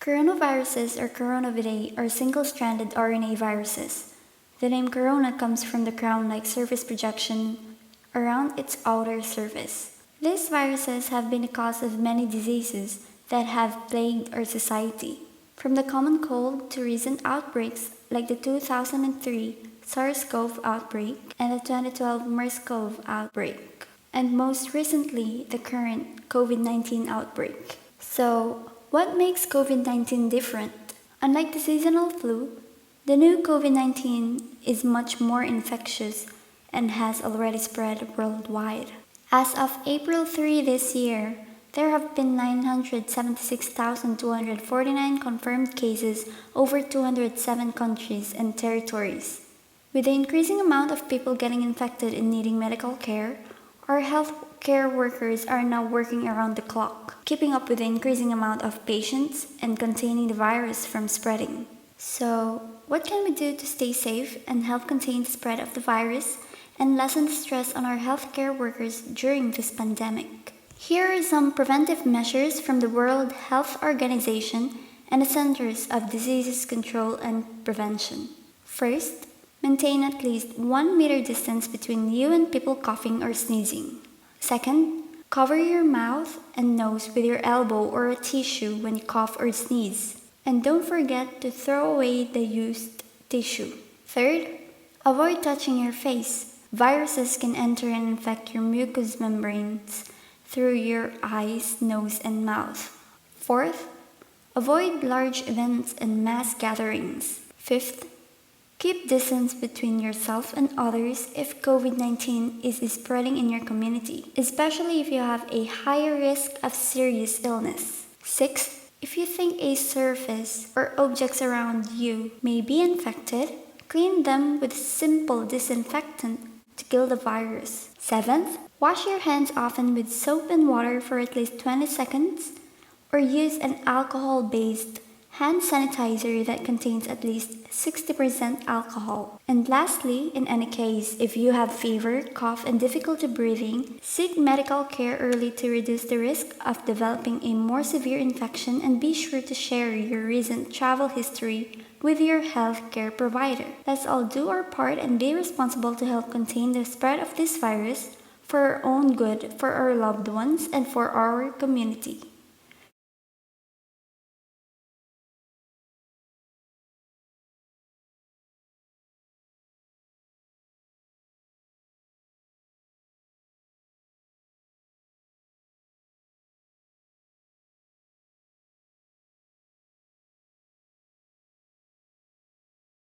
Coronaviruses or coronavirus are single-stranded RNA viruses. The name corona comes from the crown-like surface projection around its outer surface. These viruses have been the cause of many diseases that have plagued our society, from the common cold to recent outbreaks like the 2003 SARS-CoV outbreak and the 2012 MERS-CoV outbreak, and most recently the current COVID-19 outbreak. So, what makes COVID-19 different? Unlike the seasonal flu, the new COVID-19 is much more infectious and has already spread worldwide. As of April 3 this year, there have been 976,249 confirmed cases over 207 countries and territories. With the increasing amount of people getting infected and needing medical care, our healthcare workers are now working around the clock, keeping up with the increasing amount of patients and containing the virus from spreading. So, what can we do to stay safe and help contain the spread of the virus and lessen the stress on our healthcare workers during this pandemic? Here are some preventive measures from the World Health Organization and the Centers of Disease Control and Prevention. First, maintain at least 1 meter distance between you and people coughing or sneezing. Second, cover your mouth and nose with your elbow or a tissue when you cough or sneeze. And don't forget to throw away the used tissue. Third, avoid touching your face. Viruses can enter and infect your mucous membranes through your eyes, nose, and mouth. Fourth, avoid large events and mass gatherings. Fifth, keep distance between yourself and others if COVID-19 is spreading in your community, especially if you have a higher risk of serious illness. Sixth, if you think a surface or objects around you may be infected, clean them with simple disinfectant to kill the virus. Seventh, wash your hands often with soap and water for at least 20 seconds, or use an alcohol-based hand sanitizer that contains at least 60% alcohol. And lastly, in any case, if you have fever, cough, and difficulty breathing, seek medical care early to reduce the risk of developing a more severe infection, and be sure to share your recent travel history with your healthcare provider. Let's all do our part and be responsible to help contain the spread of this virus for our own good, for our loved ones, and for our community.